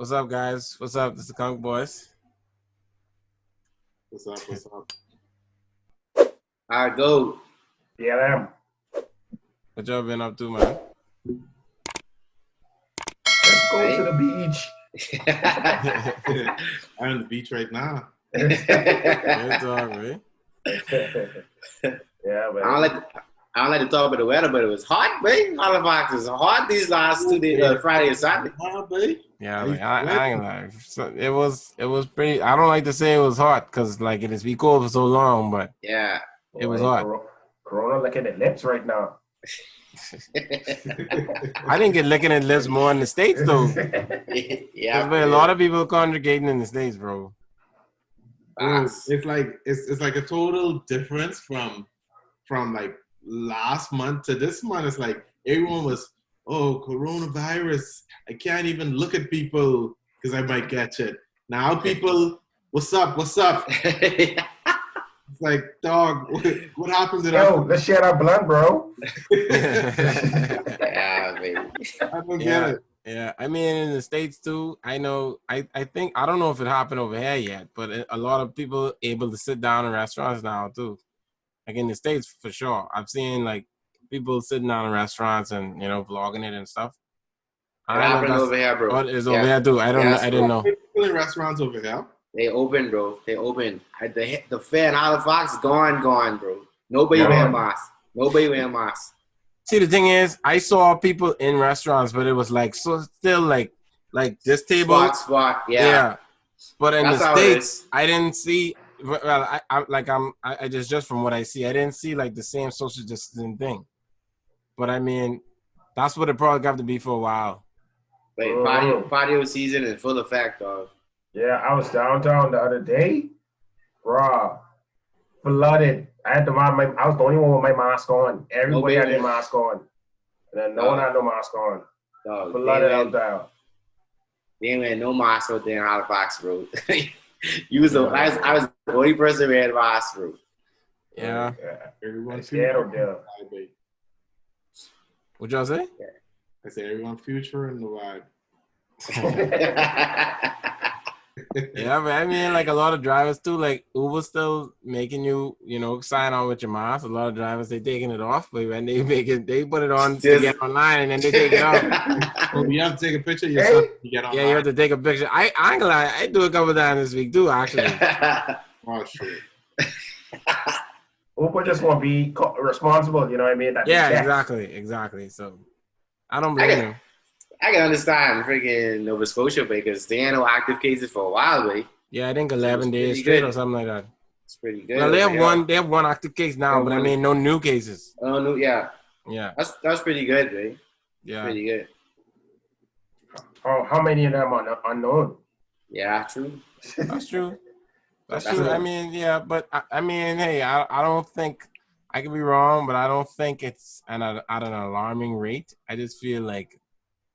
What's up, guys? What's up? This is the Conk Boys. What's up? What's up? All right, go. BLM. What y'all been up to, man? Let's go to the beach. I'm on the beach right now. Good talk, right? Yeah, but I don't like to talk about the weather, but it was hot, babe. Halifax is hot these last 2 days, Friday and Saturday. Yeah, like, I ain't gonna lie. So it was pretty. I don't like to say it was hot because like it has been cold for so long, but Yeah. it was hot. Corona licking at lips right now. I didn't get licking at lips more in the States though. Yeah. There's a lot of people congregating in the States, bro. It's like a total difference from like last month to this month. It's like everyone was, oh, coronavirus. I can't even look at people because I might catch it. Now people, what's up? What's up? It's like, dog, what happened to that? Yo, let's share our blood, bro. Yeah, baby. I don't get it. Yeah, I mean in the States too. I know. I think I don't know if it happened over here yet, but a lot of people able to sit down in restaurants now too. Like in the States for sure. I've seen like people sitting down in restaurants and vlogging it and stuff. It happened over here, bro. Oh, it's over here too. I didn't know. People in restaurants over here. They open, bro. They open. The fair in Halifax gone, bro. Nobody wearing masks. Nobody wearing masks. See, the thing is, I saw people in restaurants, but it was like still like this table. Spot. Yeah. But in That's the how it States, is. I didn't see. Well, I just from what I see, I didn't see like the same social distancing thing. But I mean, that's what it probably got to be for a while. Wait, patio season in full effect, dog. Yeah, I was downtown the other day. Raw. Flooded. I was the only one with my mask on. Everybody had their mask on. And then no one had no mask on. Dog, Flooded out there. They ain't wearing no mask out there in Halifax, bro. I was the only person wearing a mask, bro. Yeah. Everyone's scared of them. What y'all say? I say everyone's future in the vibe. Yeah, but I mean, like a lot of drivers too, like Uber still making you, sign on with your mask. A lot of drivers they taking it off, but when they put it on to get online and then they take it off. Well, you have to take a picture of yourself to get online. Yeah, you have to take a picture. I ain't gonna lie, I do a couple times this week too, actually. Oh shit. Uber just want to be responsible, you know what I mean? Exactly. So I don't blame him. I can understand freaking Nova Scotia because they ain't no active cases for a while, babe. Yeah, I think 11 days straight or something like that. It's pretty good. Well, they have one active case now, but I mean no new cases. Oh no, yeah. Yeah. That's pretty good, babe. Yeah. Pretty good. Oh, how many of them are unknown? Yeah, true. That's true. That's true. I mean, yeah, but I mean, hey, I don't think I could be wrong, but I don't think it's at an alarming rate. I just feel like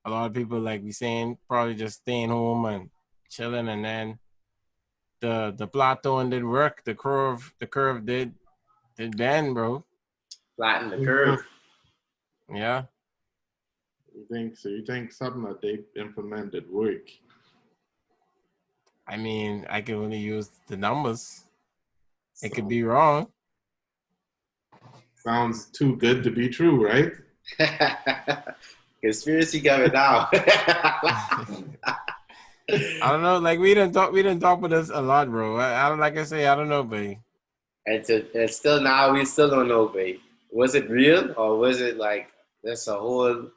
a lot of people, like we saying, probably just staying home and chilling, and then the plateauing did work. The curve did bend, bro. Flatten the curve. Yeah. You think something that they implemented work? I mean, I can only use the numbers. It could be wrong. Sounds too good to be true, right? Conspiracy coming down. I don't know. Like we didn't talk about this a lot, bro. I don't like I say. I don't know, babe. And still now we still don't know, babe. Was it real or was it like that's a whole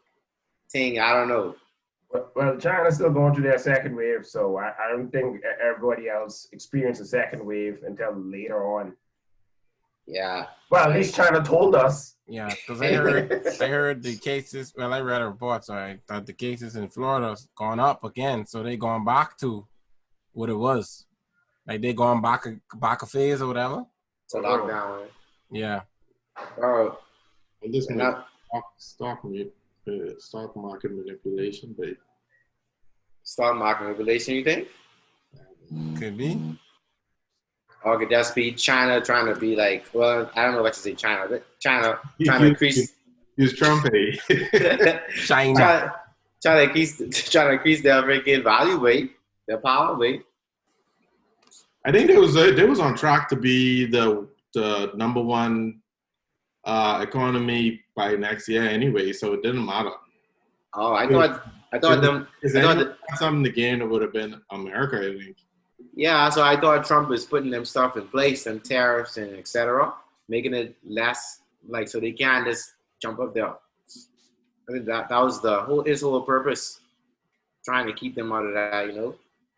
thing? I don't know. Well, China's still going through their second wave, so I don't think everybody else experienced a second wave until later on. Yeah. Well, at least China told us. Yeah, because I heard the cases. Well, I read a report, so I thought the cases in Florida's gone up again. So they gone back to what it was, like they gone back a phase or whatever. It's a lockdown. Right? Yeah. Oh. And this stock market manipulation, babe. Stock market manipulation, you think? Could be. Or could that be China trying to be like, well, I don't know what to say, China trying to increase. Use Trump, China trying to increase their freaking value weight, their power weight. I think they was on track to be the number one economy by next year anyway, so it didn't matter. Oh, I thought something to gain, it would have been America, I think. Yeah, so I thought Trump was putting them stuff in place, them tariffs and etc., making it less like so they can't just jump up there. I think that was his whole purpose, trying to keep them out of that,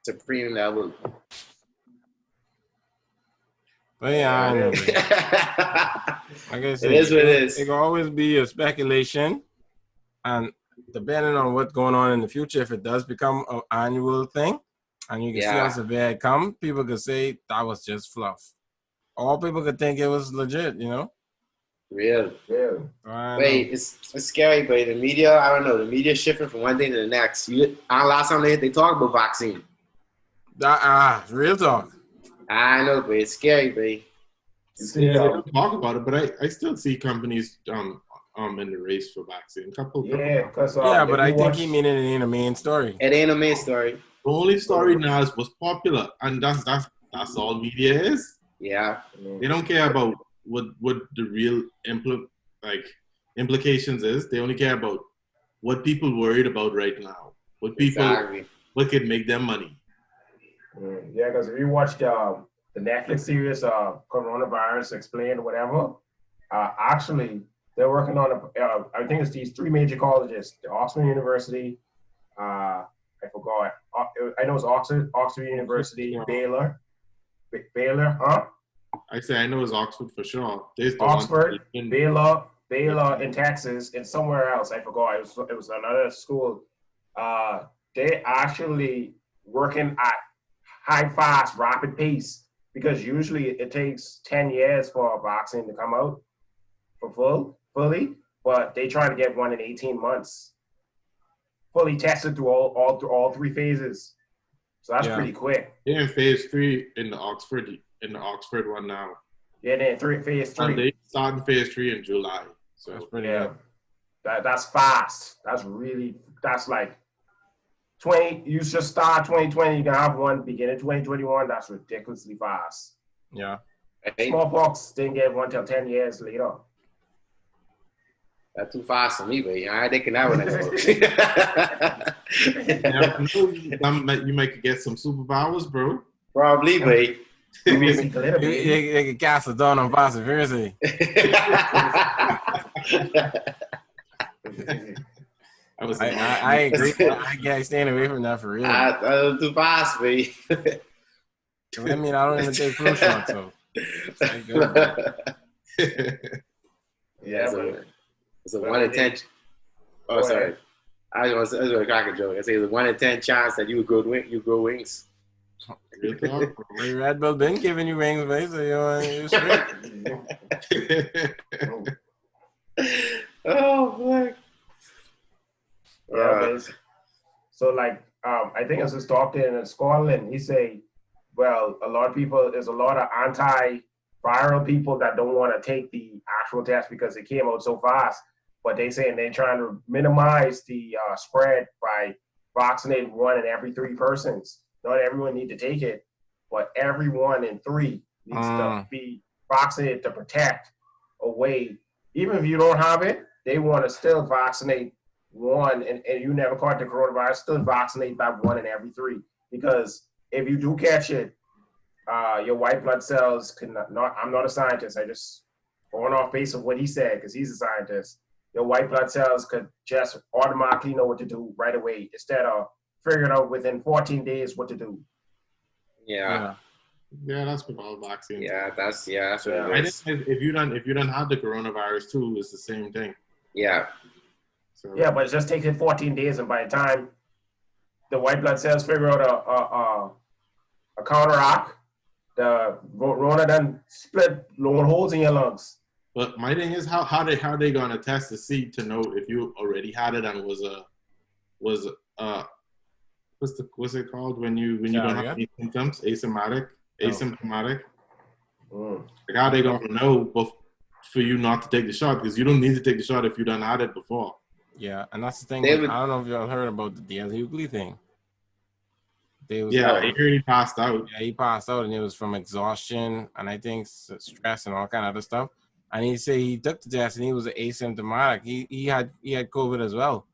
supreme level. But yeah, I know. Like I said, it is what it is. It can always be a speculation, and depending on what's going on in the future, if it does become an annual thing, and you can see how severe it come, people could say that was just fluff. All people could think it was legit, Real. Wait, it's scary, but the media, I don't know, the media shifting from one thing to the next. Last time they talked about vaccine. Real talk. I know, but it's scary, babe. They don't talk about it, but I still see companies in the race for vaccine. But I think he meaning it ain't a main story. It ain't a main story. The only story now is what's popular, and that's all media is. Yeah. They don't care about what the real implications is. They only care about what people worried about right now. What could make them money. Yeah, because if you watched the Netflix series Coronavirus Explained, whatever, actually they're working on I think it's these three major colleges: the Oxford University, I forgot. I know it's Oxford University, Baylor, huh? I say I know it's Oxford for sure. Oxford, Baylor in Texas, and somewhere else I forgot. It was another school. They actually working at high, fast, rapid pace, because usually it takes 10 years for a vaccine to come out for fully, but they try to get one in 18 months, fully tested through all three phases. So that's pretty quick. They're in phase 3 in the Oxford one now. Yeah, they're phase 3. And they started phase 3 in July. So that's pretty good. That's fast. That's like 20, you should start 2020, you can have one beginning 2021. That's ridiculously fast. Yeah. Smallpox didn't get one till 10 years later. That's too fast for me, but I ain't thinking that one. You might get some superpowers, bro. Probably, but you can cast a dawn on perseverance. I agree. I can't stand away from that for real. I'm too fast, baby. I mean, I don't even take flu shots, so. It's a 1 in 10. Oh, sorry. I was going to crack a joke. I say it's a 1 in 10 chance that you grow wings. Red Bull been giving you wings, baby, so you're straight. Oh, boy. So I think it's just talked in Scotland. He say, well, there's a lot of anti-viral people that don't want to take the actual test because it came out so fast. But they saying they're trying to minimize the spread by vaccinating 1 in every 3 persons. Not everyone need to take it, but every 1 in 3 needs to be vaccinated to protect away. Even if you don't have it, they want to still vaccinate 1, and you never caught the coronavirus, still vaccinate that 1 in every 3. Because if you do catch it, your white blood cells I'm not a scientist, I just going off base of what he said, because he's a scientist. Your white blood cells could just automatically know what to do right away, instead of figuring out within 14 days what to do. Yeah, that's with all vaccines. Yeah, that's what it I is. think if you don't have the coronavirus too, it's the same thing. Yeah. So, but it just takes it 14 days, and by the time the white blood cells figure out a counteract, the Rona done split long holes in your lungs. But my thing is, how they gonna test to see to know if you already had it and was what's it called when you don't have any symptoms? Asymptomatic. Like how they gonna know for you not to take the shot, because you don't need to take the shot if you done had it before. Yeah, and that's the thing. They I would- don't know if y'all heard about the DL Hughley thing. They was Yeah, he already passed out. Yeah, he passed out, and it was from exhaustion, and I think stress and all kind of other stuff. And he said he took the test, and he was asymptomatic. He had COVID as well,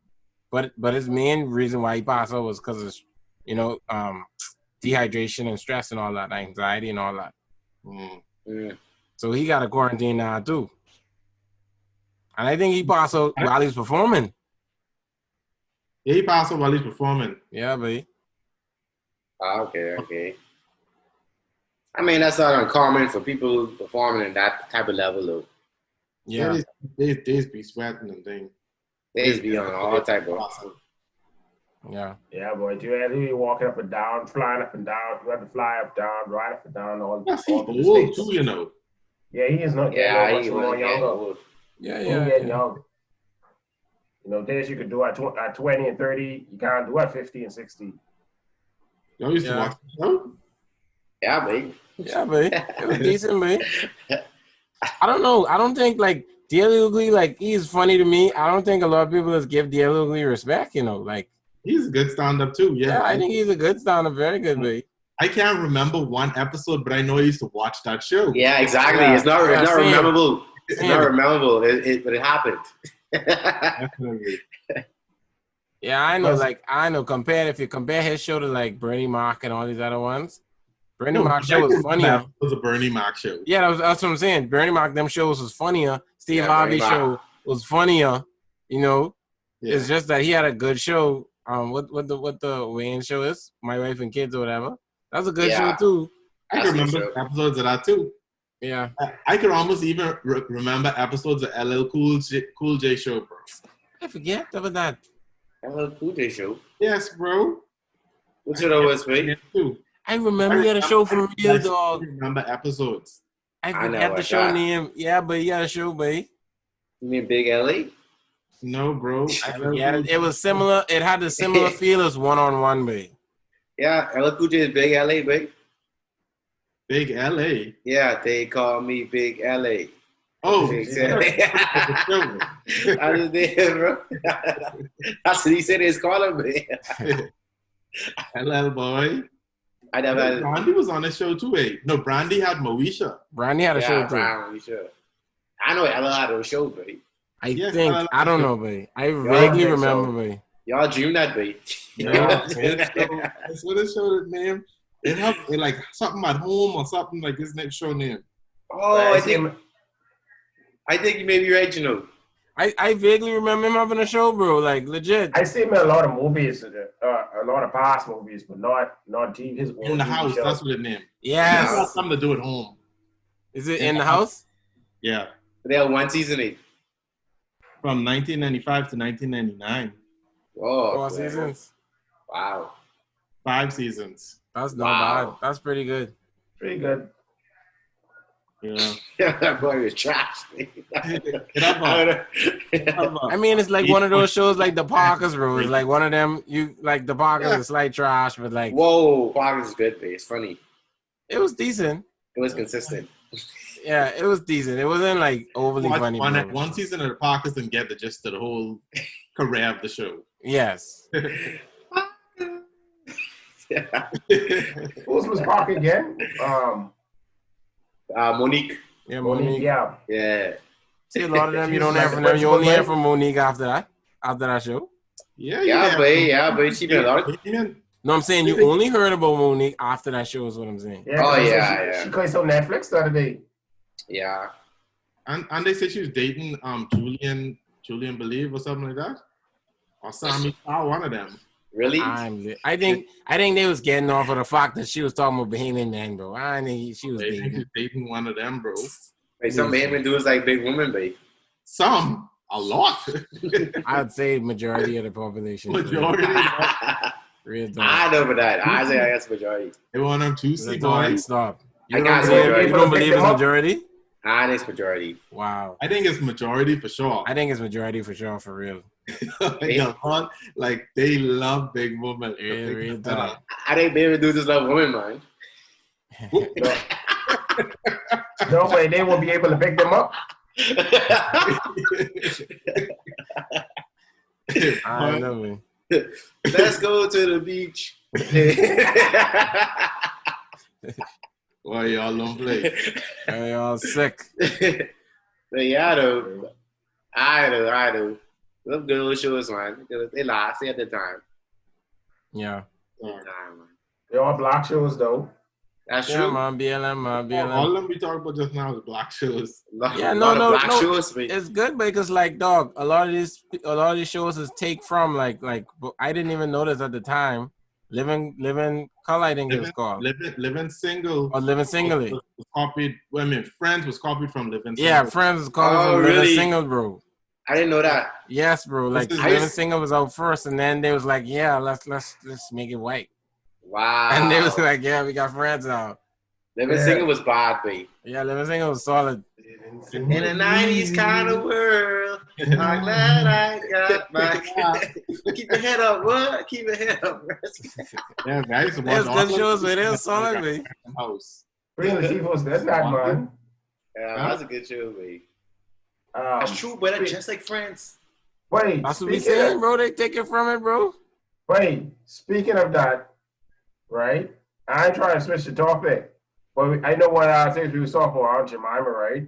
but his main reason why he passed out was because of dehydration and stress and all that, anxiety and all that. So he got a quarantine now too. And I think he passed out while he's performing. Yeah, he passed out while he's performing. Yeah, buddy. Okay. I mean, that's not uncommon for people performing in that type of level, though. Yeah. They be sweating and things. They be on all type of. Yeah. Yeah, boy. You had to be walking up and down, flying up and down. You have to fly up, down, ride up and down. All He's the old states. too, you know. Yeah, he is not. Yeah, he was younger. old. Yeah. He getting young. You know, days you could do at 20 and 30, you can't do at 50 and 60. Y'all used to watch the show? Yeah, babe. Yeah, buddy. It was decent, buddy. I don't know. I don't think, like, D.L. Hughley, like, he's funny to me. I don't think a lot of people just give D.L. Hughley respect, you know, like. He's a good stand-up too. Yeah, I think he's a good stand-up, very good, buddy. I can't remember one episode, but I know I used to watch that show. Yeah, exactly. Yeah. It's not memorable. It's Same. not memorable. But it happened. Definitely. Yeah, I know. Like, if you compare his show to like Bernie Mac and all these other ones, Bernie Mac show was funnier. It was a Bernie Mac show. Yeah, that's what I'm saying. Bernie Mac, them shows was funnier. Steve Harvey show was funnier. You know, it's just that he had a good show. What the Wayne show is? My Wife and Kids or whatever. That's a good show too. I can remember episodes of that too. Yeah, I could almost even remember episodes of LL Cool J show, bro. I forget about that. LL Cool J show. Yes, bro. What should I was, babe? I remember he had a show for real, dog. I remember episodes. I forget the show name. Yeah, but he had a show, babe. You mean Big LA? No, bro. Yeah, it was similar. It had the similar feel as One-on-One, babe. Yeah, LL Cool J is Big LA, babe. Big LA? Yeah, they call me Big LA. Oh, That's his name, bro. That's what he said he's calling me. LL boy. I never had Brandy was on the show too, eh? No, Brandy had Moesha. Brandy had a show too. Moesha. I know LL had a show, babe. I don't know, babe. I vaguely remember, babe. Y'all dream that, babe. That's what it showed name. It had like something at home or something like his next show name. Oh, I think you may be right, you know. I vaguely remember him having a show, bro. Like legit. I see him in a lot of movies, a lot of past movies, but not TV. His In the House, show. that's what it named. Yes. It has something to do at home. Is it in the house? Yeah. They have one season, From 1995 to 1999. Oh, 4 seasons. Wow. 5 seasons. That's not bad. That's pretty good. Pretty good. Yeah. That boy was trash. I mean, it's like one of those shows like The Parkers, bro. It's like one of them. You like The Parkers is slight trash, but like. Whoa, Parkers is good, but it's funny. It was decent. It was consistent. Yeah, it was decent. It wasn't like overly funny. One season of The Parkers didn't get the gist of the whole career of the show. Yes. Who's Miss Parker again? Monique. Yeah, Monique. Yeah. See, a lot of them you don't hear from them. You only hear from Monique after that show. But she did a lot of. No, I'm saying you only heard about Monique after that show is what I'm saying. Yeah, She plays on Netflix the other day. Yeah. And they said she was dating Julian Believe or something like that. Or Sammy one of them. Really? I think they was getting off of the fact that she was talking about Bahamian man, bro. I think she was dating one of them, bro. Like some Bahamian dudes like big women, babe. Some, a lot. I'd say majority of the population. Majority. Real talk. I know for that. I say I guess majority. They want them to see boys. Stop. You don't believe it's majority? I think it's majority. Wow. I think it's majority for sure. I think it's majority for sure, for real. Like they love big women. Real talk. I think baby dudes just love women, man. No way, they won't be able to pick them up. I know me. Let's go to the beach. Why y'all don't play? Y'all sick. But yeah, I do. Those good old shows, man. They last at the time. Yeah. They all black shows though. That's Yeah, true. man. BLM. All of them we talk about just now is black shows. Yeah, no. Shows, it's good because like dog, a lot of these shows is take from like I didn't even notice at the time. Living Color, I think it was called. Living Single. Or Living Singly. Was copied. Well, I mean, Friends was copied from Living Single. Yeah, Friends was copied from really? Living Single, bro. I didn't know that. Yes, bro. Like Living Single was out first, and then they was like, yeah, let's make it white. Wow. And they was like, yeah, we got Friends out. Living Single was bad, babe. Yeah, Living Single was solid. In the 90s kind of world, I'm glad I got back. Keep your head up, what? Keep your head up. Yeah, guys. There's good shows, but it was solid, babe. House. Really, people's that's that, man. Yeah, that's a good show, babe. Um, That's true, but that's just like Friends. Wait, that's what we saying, bro. They take it from it, bro. Wait, speaking of that, right? I ain't trying to switch the topic, but I know one of the things we was talking about on Jemima, right?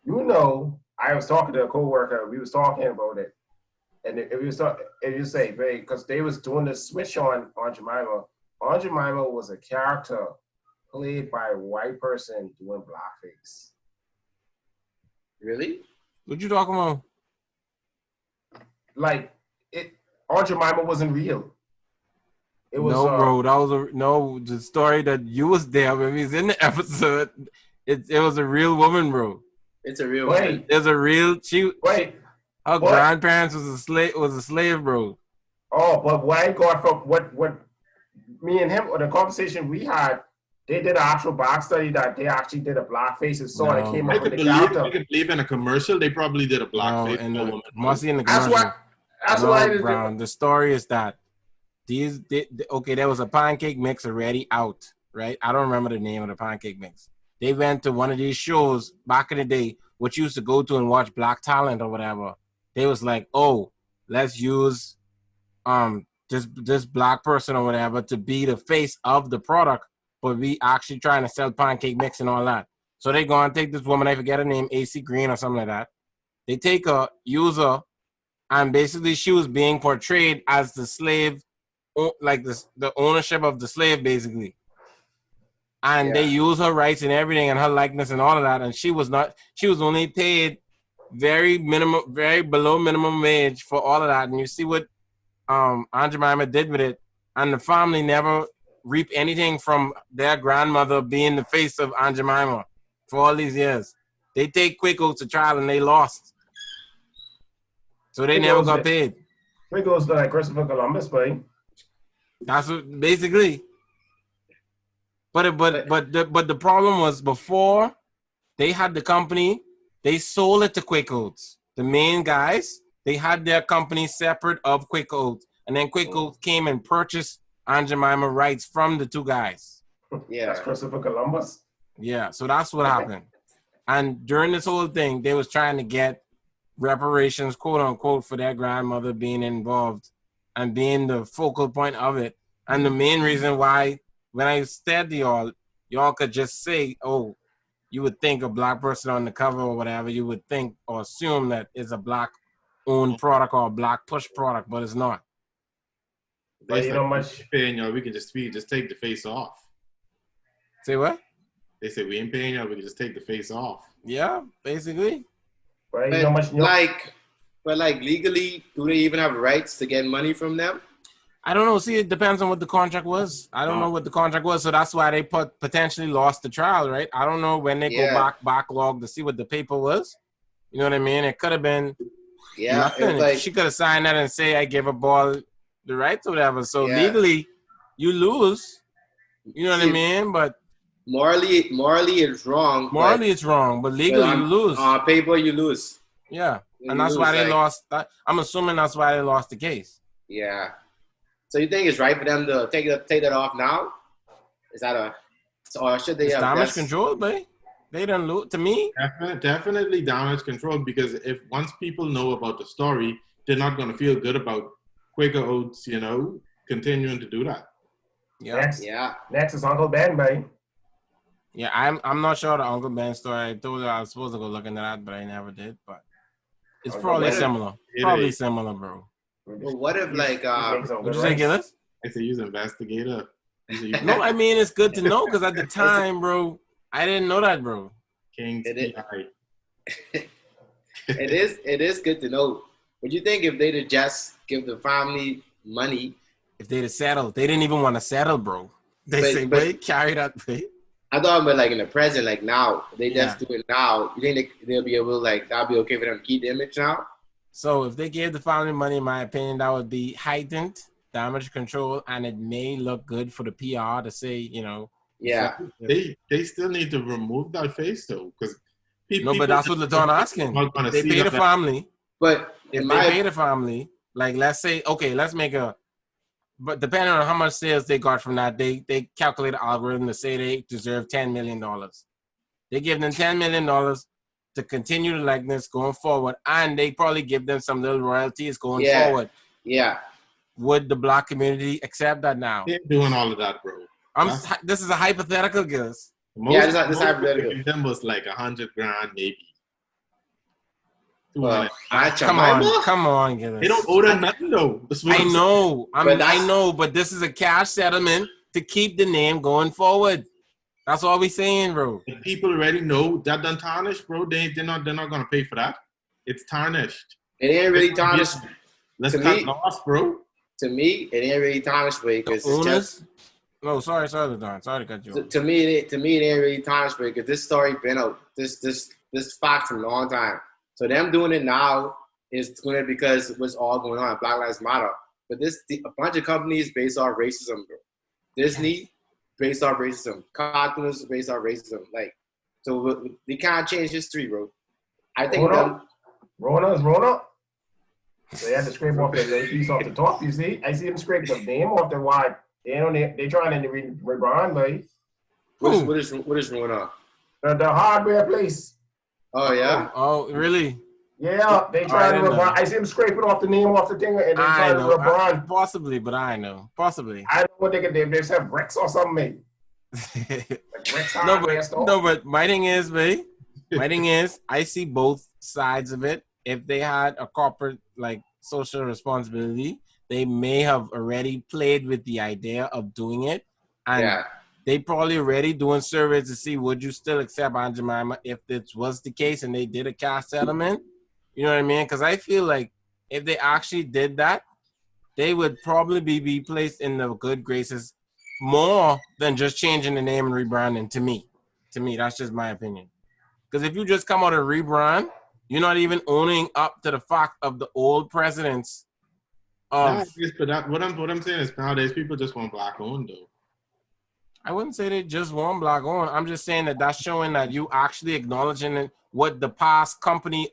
You know, I was talking to a coworker. We was talking about it, and if you say, because they was doing the switch on Jemima. On Jemima was a character played by a white person doing blackface. Really? What you talking about? Like Aunt Jemima wasn't real. It was bro. That was the story that you was there when we was in the episode. It was a real woman, bro. It's a real woman. There's a real her grandparents was a slave, bro. Oh, but what I got from what me and him or the conversation we had, they did an actual back study that they actually did a blackface and saw it came up with the character. I could believe in a commercial they probably did a blackface. Mostly in the commercial. That's why Brown. The story is that there was a pancake mix already out, right? I don't remember the name of the pancake mix. They went to one of these shows back in the day, which used to go to and watch Black Talent or whatever. They was like, oh, let's use this black person or whatever to be the face of the product, but we actually trying to sell pancake mix and all that. So they go and take this woman, I forget her name, AC Green or something like that. They take her, use her, and basically she was being portrayed as the slave, like the ownership of the slave, basically. And they use her rights and everything and her likeness and all of that. And she was only paid very below minimum wage for all of that. And you see what Aunt Jemima did with it. And the family never reaped anything from their grandmother being the face of Aunt Jemima for all these years. They take Quicos to trial and they lost. So they never got paid. Quicos like Christopher Columbus, buddy. That's what, basically. But the problem was before they had the company, they sold it to Quicos. The main guys, they had their company separate of Quicos. And then Quicos came and purchased Aunt Jemima rights from the two guys. Yeah. That's Christopher Columbus. Yeah, so that's what happened. And during this whole thing, they was trying to get reparations, quote unquote, for their grandmother being involved and being the focal point of it. And the main reason why, when I said to y'all could just say, oh, you would think a black person on the cover or whatever, you would think or assume that it's a black owned product or a black push product, but it's not. But you know much paying y'all, we just take the face off. Say what? They say we ain't paying y'all, we can just take the face off. Yeah, basically. But you know much but legally, do they even have rights to get money from them? I don't know. See, it depends on what the contract was. I don't know what the contract was, so that's why they potentially lost the trial, right? I don't know when they go backlog to see what the paper was. You know what I mean? It could have been nothing. Like, she could have signed that and say, I give a ball the rights or whatever. So legally, you lose. You know what I mean? But morally, it's wrong. Morally, it's wrong, but legally, you lose. On paper, you lose. Yeah, and that's why they lost. I'm assuming that's why they lost the case. Yeah. So you think it's right for them to take that off now? Is that or should they? It's damage control, babe. They done lose to me. Definitely damage control, because if once people know about the story, they're not going to feel good about Quaker Oats, you know, continuing to do that. Yeah. Next is Uncle Ben, man. Yeah, I'm not sure the Uncle Ben story. I told you I was supposed to go look into that, but I never did. But it's probably similar. Probably similar, bro. Well, what if like what you say, Gillis? I say use investigator. No, I mean it's good to know because at the time, bro, I didn't know that, bro. King's it is good to know. What do you think if they'd just give the family money? If they'd have settled, they didn't even want to settle, bro. They say, wait, carry that, wait. I thought about like in the present, like now, they just do it now. You think they'll be able, like, that'll be okay for them to keep the image now? So if they gave the family money, in my opinion, that would be heightened damage control, and it may look good for the PR to say, you know. Yeah. They still need to remove that face, though, because no, but that's what LeDon asking. They pay the family. But if they pay the family, like let's say, okay, let's make a. But depending on how much sales they got from that, they calculate an algorithm to say they deserve $10 million. They give them $10 million to continue the likeness going forward, and they probably give them some little royalties going forward. Yeah. Would the Black community accept that now? They're doing all of that, bro. This is a hypothetical, Gillis. This hypothetical. Them was like $100,000 maybe. Come on, Gillis. They don't owe them nothing though. I know, but this is a cash settlement to keep the name going forward. That's all we saying, bro. If people already know that done tarnished, bro. They're not gonna pay for that. It's tarnished. It ain't really tarnished. Let's cut loss, bro. To me, it ain't really tarnished, because it's just. No, sorry, LeDon. Sorry to cut you off. To me, it ain't really tarnished, because this story been out. This fact for a long time. So them doing it now is going to because what's all going on. Black Lives Matter. But a bunch of companies based off racism, bro. Disney based off racism. Cartoons based off racism. Like, so they can't change history, bro. I think Rona. They had to scrape off their piece off the top. You see, I see them scrape the name off their wide. They trying to rebrand, but what is Rona? The hardware place. Oh yeah. Oh really? Yeah, they try to rebrand. I see them scraping off the name off the thing, and they try to rebrand. Possibly, but I know. Possibly. I know what they could do. They just have bricks or something, maybe. No, but my thing is, I see both sides of it. If they had a corporate like social responsibility, they may have already played with the idea of doing it, and they probably already doing surveys to see would you still accept Aunt Jemima if this was the case and they did a cash settlement. You know what I mean? Because I feel like if they actually did that, they would probably be placed in the good graces more than just changing the name and rebranding. To me, that's just my opinion. Because if you just come out and rebrand, you're not even owning up to the fact of the old presidents. But what I'm saying is nowadays people just want Black owned though. I wouldn't say they just want Black owned. I'm just saying that's showing that you actually acknowledging what the past company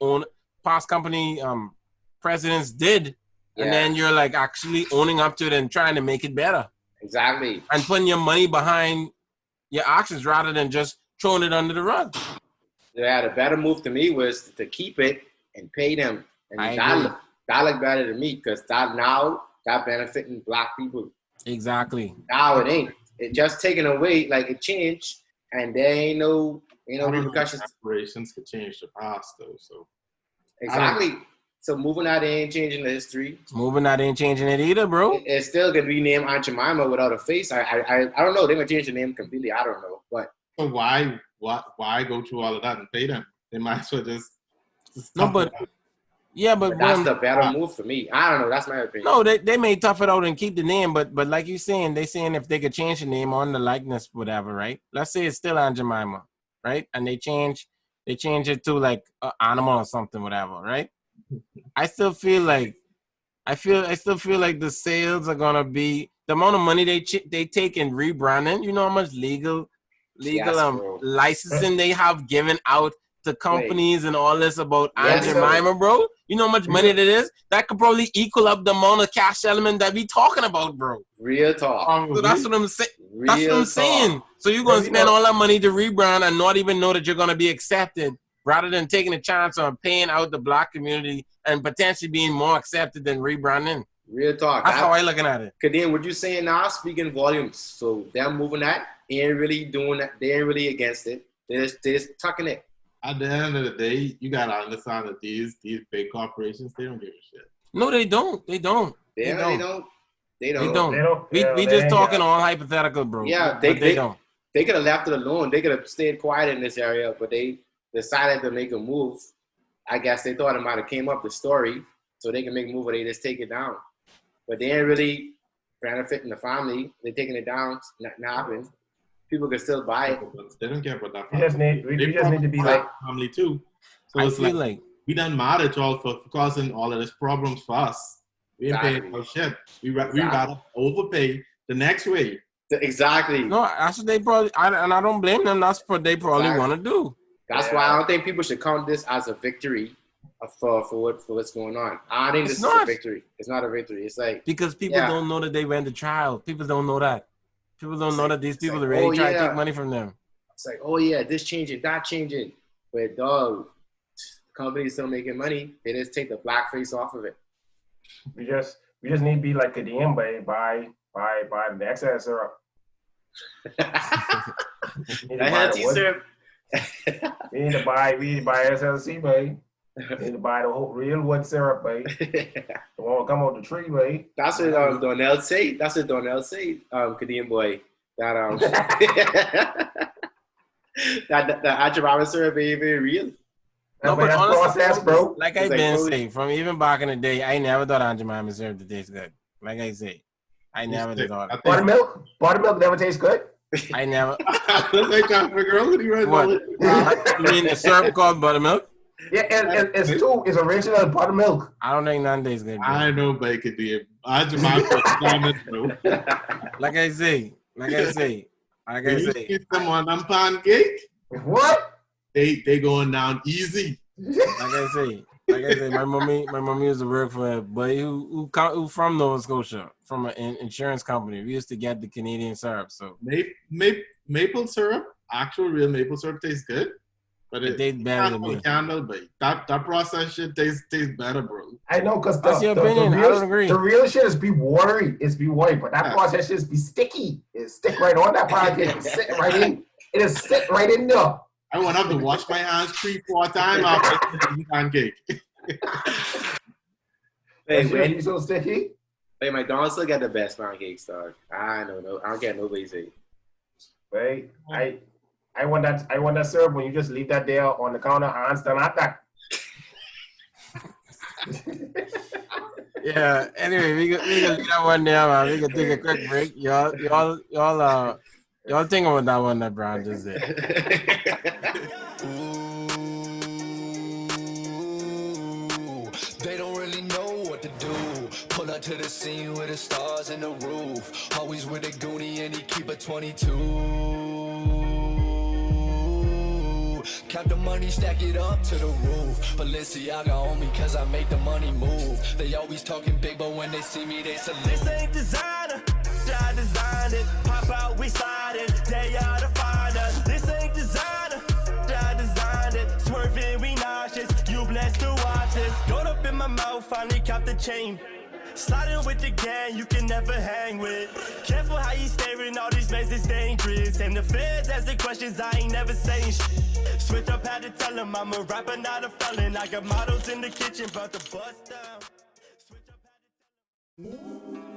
presidents did, and then you're like actually owning up to it and trying to make it better. Exactly. And putting your money behind your actions rather than just throwing it under the rug. Yeah, the better move to me was to keep it and pay them. And that looked better to me because that benefiting Black people. Exactly. Now it ain't. It just taken away, like it changed, and there ain't no repercussions. Aspirations could change the past though, so. Exactly. So moving out ain't changing the history. Moving out ain't changing it either, bro. It's still gonna be named Aunt Jemima without a face. I don't know. They're gonna change the name completely. I don't know. But so why go through all of that and pay them? They might as well just no, but yeah, but that's the better move for me. I don't know. That's my opinion. No, they may tough it out and keep the name, but like you saying, they saying if they could change the name on the likeness, whatever, right? Let's say it's still Aunt Jemima, right? And they change it to like an animal or something, whatever, right? I still feel like the sales are gonna be the amount of money they take in rebranding. You know how much legal licensing they have given out to companies and all this about Aunt Jemima, bro. You know how much money that is? That could probably equal up the amount of cash element that we talking about, bro. Real talk. So that's what I'm saying. That's what I'm saying. So you're gonna spend all that money to rebrand and not even know that you're gonna be accepted rather than taking a chance on paying out the black community and potentially being more accepted than rebranding. Real talk. That's how I looking at it. Cause then what you saying now, speaking volumes. So them moving that, they ain't really doing that. They ain't really against it. They're just tucking it. At the end of the day, you gotta understand that these big corporations, they don't give a shit. No, they don't. They don't. They don't. We just talking all hypothetical, bro. Yeah, they don't. They could have left it alone. They could have stayed quiet in this area, but they decided to make a move. I guess they thought it might have came up the story, so they can make a move, or they just take it down. But they ain't really benefiting the family. They're taking it down, not happening. People can still buy it. They don't care about that. We just need to be like family too. So I it's feel like we done mad at y'all for causing all of this problems for us. We ain't paying no shit. We rather overpay the next way. Exactly. No, that's what they probably. And I don't blame them. That's what they probably want to do. That's why I don't think people should count this as a victory for what's going on. I think this is a victory. It's not a victory. It's like because people don't know that they went to trial. People don't know that. People don't know that these people are really trying to take money from them. It's like, oh yeah, this changing, that changing. But dog, companies still making money. They just take the black face off of it. We just need to be like Kadeem, buy the excess syrup. Syrup. We need to buy SLC, babe. We need to buy the whole real wood syrup, babe. The one come off the tree, babe. That's what Donnell say. Kadeem boy. That that Jemima syrup ain't even real. No, but that's process, bro. Like I've been saying, from even back in the day, I never thought Aunt Jemima syrup to taste good. Like I say, I never thought. Buttermilk never tastes good. I never. They trying to figure out what you mean the syrup called buttermilk? Yeah, it's original buttermilk. I don't think none tastes good. Bro. I know bacon did. Aunt Jemima bro. Like I say. You get them on them pancake. What? They going down easy. Like I say, my mommy used to work for a boy who from Nova Scotia, from an insurance company. We used to get the Canadian syrup. So maple syrup, actual real maple syrup tastes good, but it tastes better than me. Candle, but that processed shit tastes better, bro. I know, because that's your opinion. I don't agree. The real shit is be watery. But that processed shit is be sticky. It stick right on that pancake. It sit right in. It is sit right in there. I went up to wash my hands 3-4 times after the pancake. Hey, when you so sticky? Hey, McDonald's still got the best pancakes, dog. I don't get nobody's say. Wait, I want that syrup when you just leave that there on the counter, hands down at that. Yeah. Anyway, we can do that one there, man. We can take a quick break. Y'all think about that one that Brown just did. They don't really know what to do. Pull up to the scene with the stars in the roof. Always with a goonie and he keep a 22. Count the money, stack it up to the roof. Balenciaga on me cause I make the money move. They always talking big, but when they see me, they salute. This ain't designer, I designed it. Pop out, we slide it. They are the finder. This ain't designer, I designed it. Swerving, we nauseous. You blessed to watch it. Gold up in my mouth, finally caught the chain. Sliding with the gang, you can never hang with. Careful how you staring, all these men is dangerous. And the feds asking questions, I ain't never saying shit. Switch up, had to tell them I'm a rapper, not a felon. I got models in the kitchen, about to bust down. Switch up, had to tell them.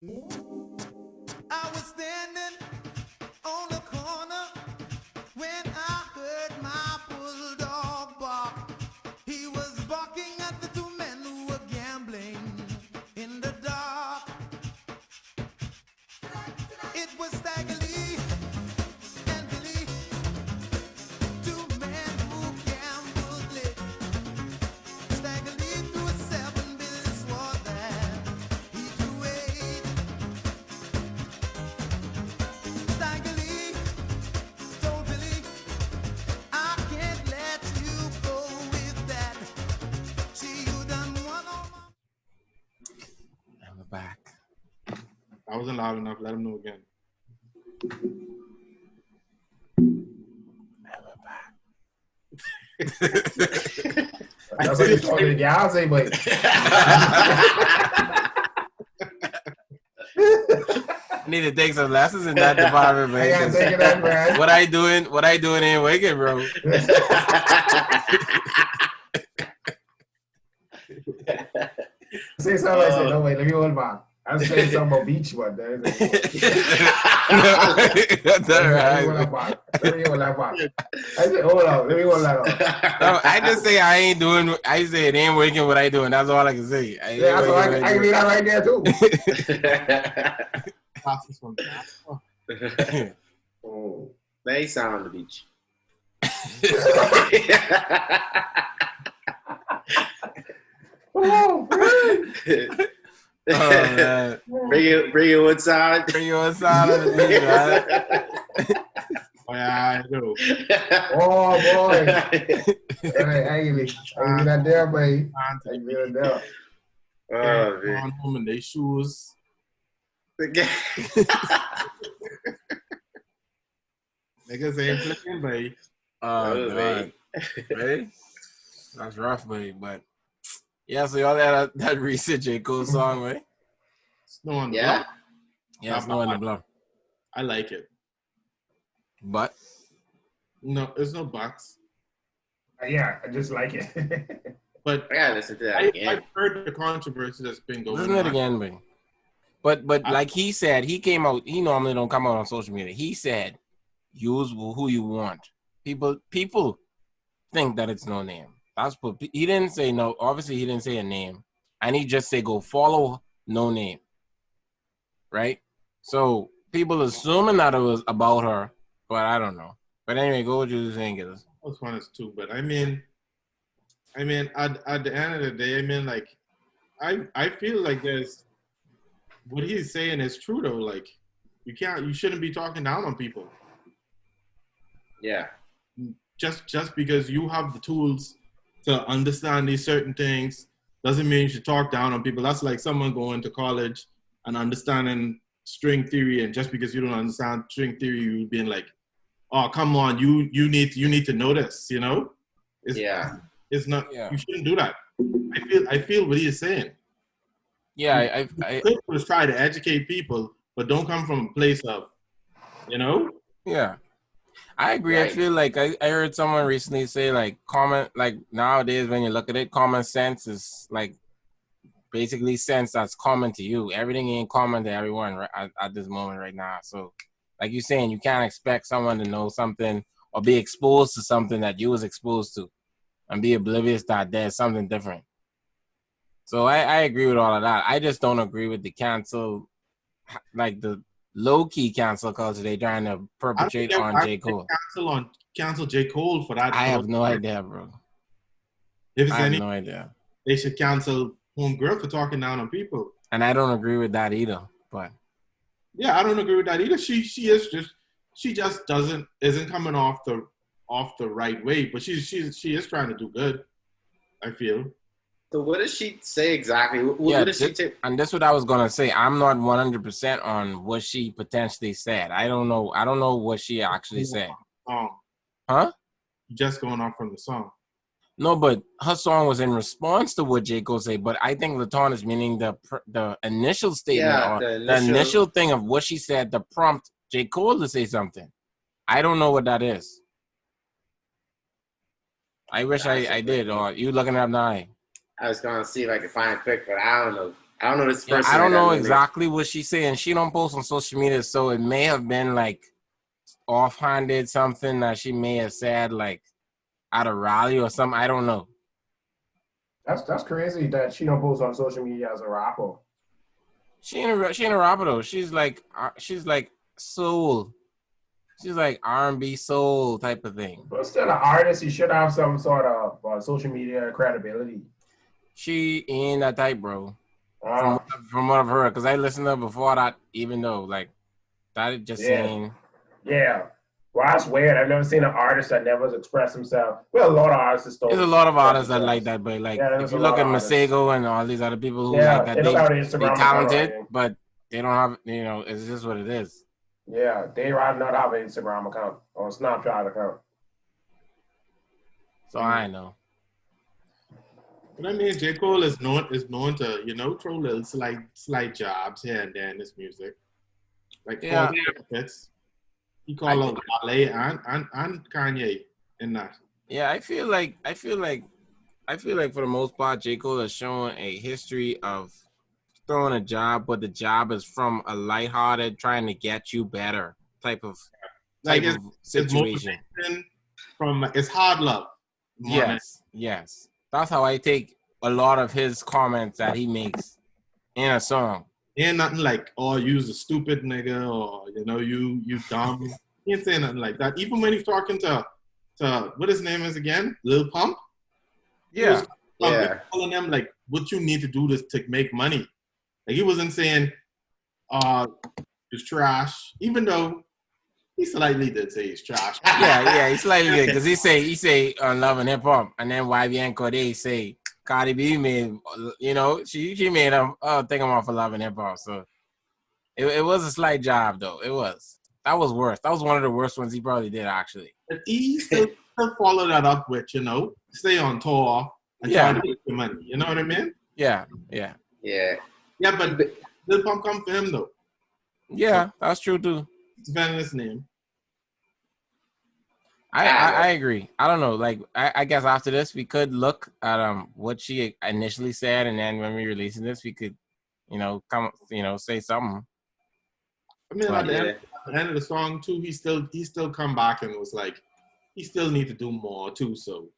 I was standing on the corner when I heard my bulldog bark. He was barking at the two men who were gambling in the dark. It was Stagger Lee and Billy, two men who gambled lit. Stagger Lee threw a 7, Billy swore that he threw 8. Stagger Lee told Billy, I can't let you go with that. See, you done one on my... And we're back. I wasn't loud enough. Let him know again. And we're back. That's like you're talking to Beyonce, but I need to take some lessons in that department, I gotta man. take it up, man. What I doing ain't working, bro. Say something. I said, no, wait, let me hold back. I was saying something about beach, but there is That's all Let me right. hold that back. I said, hold on, let me hold that on. No, I just say I say it ain't working what I doing. That's all I can say. Yeah, that's all I can read that right there too. Classes from that. Oh. They sound on the beach. Oh, Oh man. Bring it one side. Bring you inside of the beat, man. Oh, yeah, I know. oh boy. Hey, Aggie, I that there, baby. I that there. Oh, Going man. home in their shoes. Niggas ain't playing, babe. Oh god. Ready? That's rough, babe. But yeah, so y'all had that recent J. Cole song, right? Snow on the Yeah. Bluff. Yeah, Snow on the Bluff. I like it. But No, there's no buts. Yeah, I just like it. But I gotta listen to that again. I've heard the controversy that's been going listen on. to it again, babe. But like he said, he came out. He normally don't come out on social media. He said, "Use who you want." People think that it's no name. That's what he didn't say. No, obviously he didn't say a name, and he just say go follow no name, right? So people assuming that it was about her, but I don't know. But anyway, go with you saying, Gillis. Those one is too, but I mean, at the end of the day, I mean, like, I feel like there's what he's saying is true though. Like, you shouldn't be talking down on people Yeah. just because you have the tools to understand these certain things doesn't mean you should talk down on people. That's like someone going to college and understanding string theory, and just because you don't understand string theory, you being like, "Oh, come on, you need to know this," you know? It's not. Yeah. You shouldn't do that. I feel what he is saying. Yeah, I was try to educate people, but don't come from a place of, you know. yeah. I agree. Right. I feel like I heard someone recently say like nowadays when you look at it, common sense is like basically sense that's common to you. Everything ain't common to everyone at this moment right now. So like you're saying, you can't expect someone to know something or be exposed to something that you was exposed to and be oblivious that there's something different. So I agree with all of that. I just don't agree with the cancel, like the low-key cancel culture they trying to perpetrate on J. Cole. Cancel J. Cole for that. I have no idea, bro. If it's I have any, no idea. they should cancel Homegirl for talking down on people. And I don't agree with that either. But yeah, I don't agree with that either. She just isn't coming off the right way, but she is trying to do good, I feel. So what does she say exactly? What does she take? And that's what I was gonna say. I'm not 100% on what she potentially said. I don't know what she actually said. Huh? Just going off from the song. No, but her song was in response to what J. Cole said. But I think Laton is meaning the initial statement or the initial thing of what she said to prompt J. Cole to say something. I don't know what that is. I wish I did. Or you looking it up now? I was gonna see if I could find it quick, but I don't know. I don't know this Yeah, person. I don't know exactly what she's saying. She don't post on social media, so it may have been like offhanded something that she may have said like at a rally or something. I don't know. That's crazy that she don't post on social media as a rapper. She ain't a rapper though. She's like soul. She's like R&B soul type of thing. But still, an artist, you should have some sort of social media credibility. She ain't that type, bro. From what I've heard, because I listened to her before that, even though like that just saying. Yeah. Well, that's weird. I've never seen an artist that never expressed himself. Well, a lot of artists don't. There's a lot of artists that like that, but like if you look at Masego and all these other people who like that, they don't have an Instagram they talented, but they don't have, it's just what it is. Yeah, they rather not have an Instagram account or a Snapchat account. So I know. But I mean, J. Cole is known to, throw little slight jobs here and there in this music. Like benefits. He called out Wale and Kanye in that. Yeah, I feel like for the most part, J. Cole has shown a history of throwing a job, but the job is from a lighthearted, trying to get you better type of situation. It's hard love. Yes. That's how I take a lot of his comments that he makes in a song. Ain't nothing like, oh, you's a stupid nigga, or you dumb. He ain't saying nothing like that. Even when he's talking to what his name is again, Lil Pump. Yeah. Telling them like what you need to do to make money. Like he wasn't saying, it's trash, even though he slightly did say he's trash. Yeah, he slightly did, because he say on Love and Hip Hop, and then YBN Cordae say Cardi B made, she made him take him off of Love and Hip Hop. So it was a slight job though. It was. That was worse. That was one of the worst ones he probably did actually. But he still followed that up with, stay on tour and try to get your money. You know what I mean? Yeah. Yeah, but Lil Pump come for him though. Yeah, that's true too. Defending his name. I agree. I don't know. Like I guess after this we could look at what she initially said, and then when we releasing this we could, say something. I mean, at the end of the song too, he still come back and was like, he still need to do more too. So.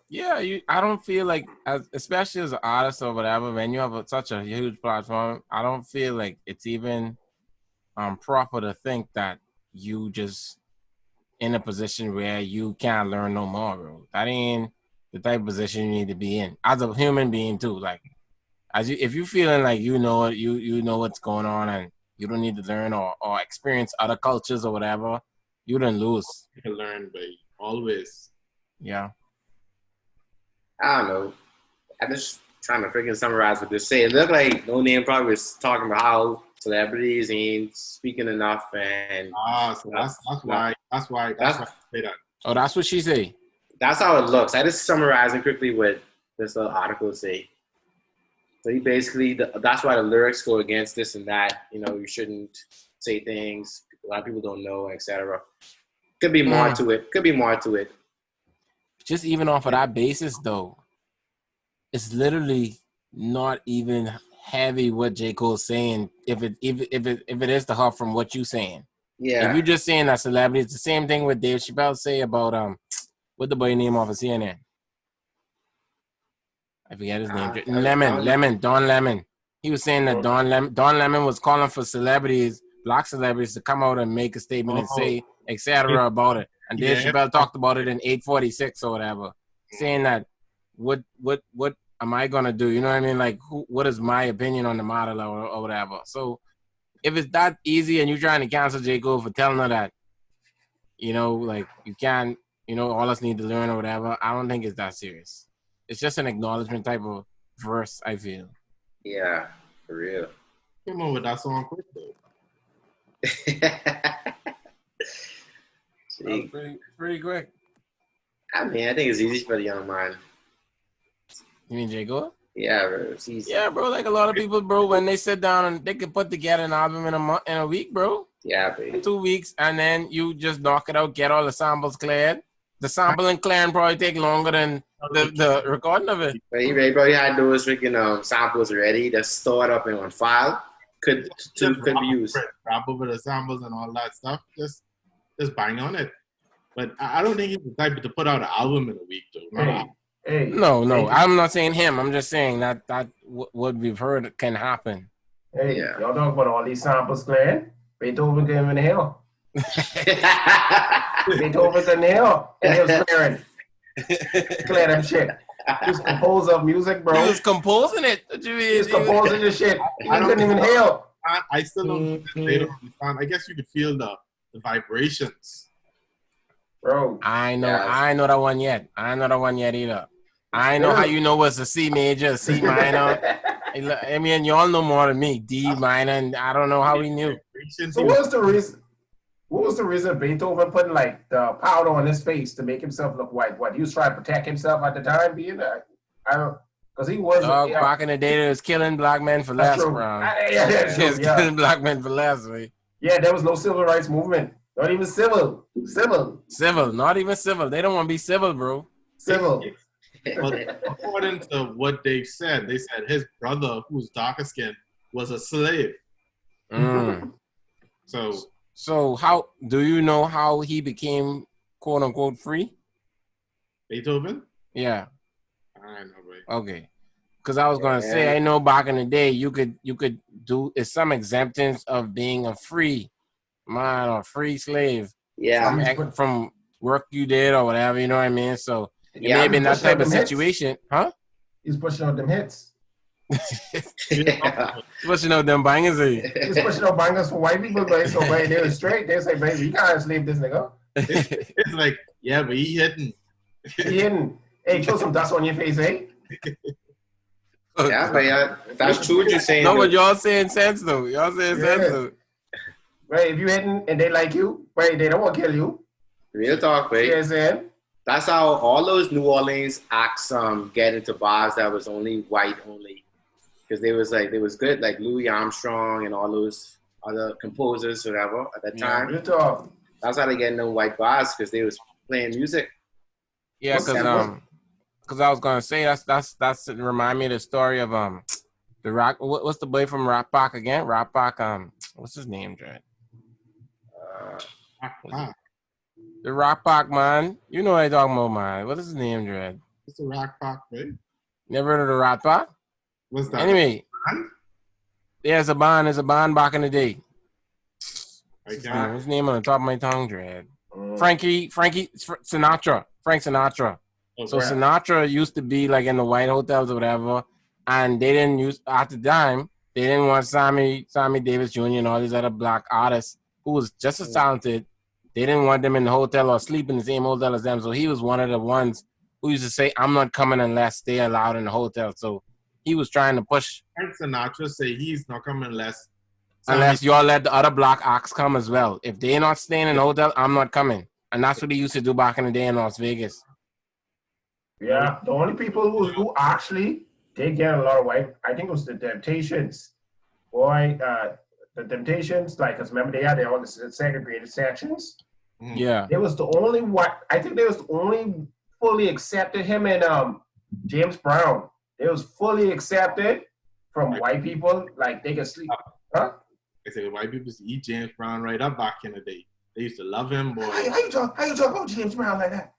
Yeah, I don't feel like, especially as an artist or whatever, when you have such a huge platform, I don't feel like it's even proper to think that you just in a position where you can't learn no more, bro. That ain't the type of position you need to be in as a human being too. Like, if you feeling like you know what's going on and you don't need to learn or experience other cultures or whatever, you didn't lose. You can learn, babe. Always. Yeah. I don't know. I'm just trying to freaking summarize what they say. It looked like No Name probably was talking about how celebrities ain't speaking enough, and so that's why I say that. Oh, that's what she say. That's how it looks. I just summarizing quickly what this little article say. So he basically, that's why the lyrics go against this and that. You shouldn't say things a lot of people don't know, etc. Could be more to it. Just even off of that basis, though, it's literally not even heavy what J. Cole's saying. If it is the hub from what you saying, yeah. If you're just saying that celebrity, it's the same thing with Dave Chappelle say about what the boy name off of CNN. I forget his name. Don Lemon. He was saying that Don Lemon was calling for celebrities, black celebrities, to come out and make a statement and say etc. about it. And Dave Chappelle talked about it in 846 or whatever, saying that what am I gonna do? You know what I mean? Like, what is my opinion on the matter or whatever? So if it's that easy and you're trying to cancel J. Cole for telling her that, like you can't, all us need to learn or whatever, I don't think it's that serious. It's just an acknowledgement type of verse, I feel. Yeah, for real. Came on with that song quick though. Pretty quick. I mean, I think it's easy for the young man. You mean J. Cole? Yeah, bro. It's easy. Yeah, bro. Like a lot of people, bro, when they sit down and they can put together an album in a week, bro. Yeah, baby. 2 weeks, and then you just knock it out, get all the samples cleared. The sampling clearing probably take longer than the recording of it. But he probably had those freaking samples ready that's stored up and on file. Could be used. Rap over the samples and all that stuff. Just bang on it. But I don't think he's the type to put out an album in a week, though. No, I'm not saying him. I'm just saying that what we've heard can happen. Hey, y'all talk about all these samples, Glenn. Beethoven came in the hell. Beethoven's in the hell. And he was clearing. Clear that shit. He was composer of music, bro. He was composing it. What you mean? He was composing the shit. He couldn't even help. I still don't understand. I guess you could feel the vibrations. Bro. I know that one yet. I know that one yet either. I know how you know it's a C major, C minor. I mean, you all know more than me. D minor, and I don't know how he knew. So what was the reason? What was the reason Beethoven putting like the powder on his face to make himself look white? What, he was trying to protect himself at the time, being that? I don't, because he was back in the day, they was killing black men for less, bro. That's true. Killing black men for less, right? Yeah, there was no civil rights movement. Not even civil. Not even civil. They don't want to be civil, bro. Civil. Well, according to what they said his brother, who's darker skinned, was a slave. So how do you know how he became quote unquote free? Beethoven? Yeah. I know, right? Okay. Because I was gonna say, I know back in the day you could do some exemptions of being a free man or free slave. Yeah. From work you did or whatever, you know what I mean? So it may have been that type of situation. Huh? He's pushing out them hits. Pushing out them bangers. He's pushing out bangers for white people, but so they were straight. They say, baby, you can't slave this nigga. It's like, yeah, but he hitting. Hey, throw some dust on your face, eh? Yeah, but that's true what you're saying. No, but y'all saying sense though. Sense though. Right, if you hitting and they like you, right, they don't want to kill you. Real talk, right? Yeah, that's how all those New Orleans acts get into bars that was only white only. Because they was good, like Louis Armstrong and all those other composers, whatever, at that time. That's how they get into white bars, because they was playing music. Yeah, because I was gonna say that's remind me of the story of the rock. What's the boy from Rock Park again? Rock Park. What's his name, Dred? The Rock Park man. You know what I'm talking about, man. What is his name, Dred? It's the Rock Park, right? Never heard of the Rock Park? What's that? Anyway, yeah, it's a band back in the day. What's his name on the top of my tongue, Dred? Frank Sinatra. Oh, so Sinatra used to be like in the white hotels or whatever, and they didn't use at the time. They didn't want Sammy Davis Jr. and all these other black artists who was just as talented. They didn't want them in the hotel or sleep in the same hotel as them. So he was one of the ones who used to say, "I'm not coming unless they're allowed in the hotel." So he was trying to push. Frank Sinatra say he's not coming unless y'all let the other black acts come as well. If they're not staying in the hotel, I'm not coming. And that's what he used to do back in the day in Las Vegas. Yeah, the only people who actually did get a lot of white, I think it was the Temptations. Boy, the Temptations, like, because remember they had their own segregated sections. Yeah. They was the only I think they was the only fully accepted him and James Brown. They was fully accepted from white people, like they could sleep. Huh? I say white people used to eat James Brown right up back in the day. They used to love him, boy. How you talk about James Brown like that?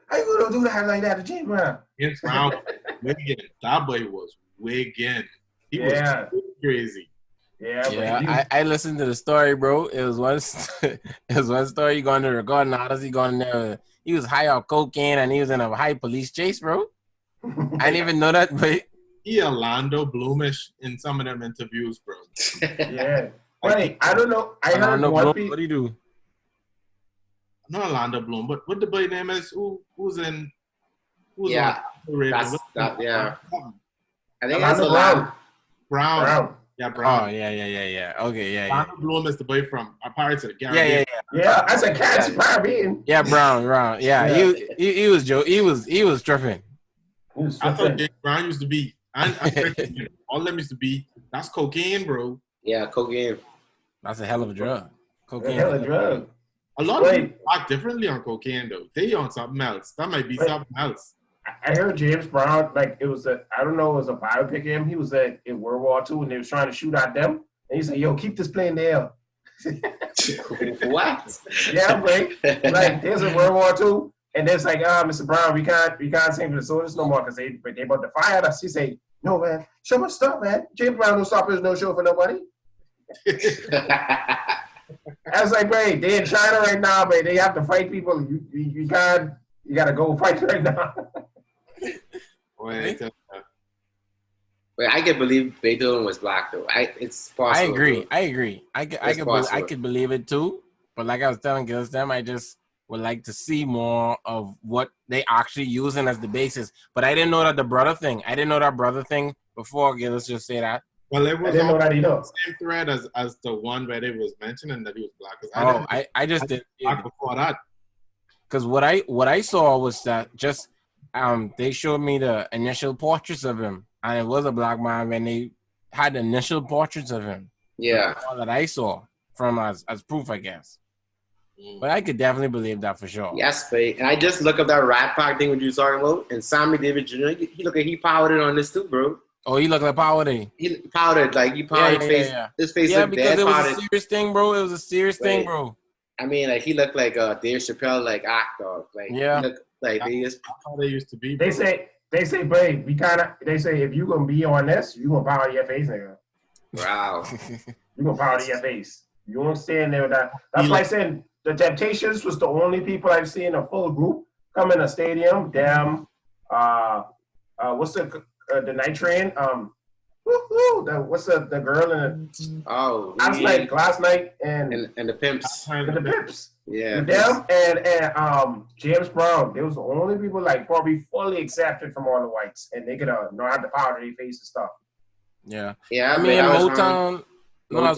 How you gonna do that like that to James Brown? James Brown, wiggin'. That boy was wiggin'. He was crazy. Yeah. I listened to the story, bro. It was one story. He going to the recording artist. He was high on cocaine and he was in a high police chase, bro. I didn't even know that, but he Orlando Bloomish in some of them interviews, bro. Yeah. Wait, I don't know. I heard one Bloom, what do you do? Not Orlando Bloom, but what the boy name is? Who's on? Yeah. Yeah. I think that's Brown. Brown. Yeah, Brown. Oh, yeah. Okay, yeah. Orlando Bloom is the boy from Pirates of the Caribbean. Yeah, that's a catchy Caribbean. Yeah, Brown. Yeah, he was Joe. He was tripping. I thought James Brown used to be. All them used to be. That's cocaine, bro. Yeah, cocaine. That's a hell of a drug. Cocaine. A hell of a drug. A lot of people act differently on cocaine, though. They on something else. That might be something else. I heard James Brown, like it was I don't know, it was a biopic of him. He was in World War II and they was trying to shoot at them. And he said, yo, keep this plane there. What? Yeah, right. Like there's a World War II. And it's like, Mr. Brown, we can't sing for the soldiers no more because they about to fire us. He say, no, man, show us stop, man. James Brown don't stop his no show for nobody. I was like, wait, they in China right now, but they have to fight people. You gotta go fight right now. Wait, I can believe Beethoven was black though. It's possible. I agree. I could believe it too. But like I was telling Gilles, I just would like to see more of what they actually using as the basis. But I didn't know that I didn't know that brother thing before. Gilles just say that. Well, it was on the same thread as the one where it was mentioning that he was black. I just didn't black before that. Because what I saw was that just they showed me the initial portraits of him, and it was a black man when they had the initial portraits of him. Yeah, all that I saw from as proof, I guess. But I could definitely believe that for sure. Yes, babe. And I just look up that Rat Pack thing what you was talking about, and Sammy Davis Jr. He powdered on this too, bro. Oh, he looked like powdered. He powdered face. Yeah. His face looked because dead it was powdered. A serious thing, bro. It was a serious thing, bro. I mean, like he looked like Dave Chappelle, like actor. Like he looked like they used to be. Bro. They say, babe, they say if you gonna be on this, you gonna powder your face, nigga. Wow. You gonna powder your face. You won't stand there with that. That's why I said the Temptations was the only people I've seen a full group come in a stadium. Damn. What's the night train? What's the girl in the last night and the Pimps. And the Pimps. Yeah. Them and James Brown. They was the only people like probably fully accepted from all the whites, and they could know how to powder their face and stuff. Yeah. Yeah. I mean Motown. I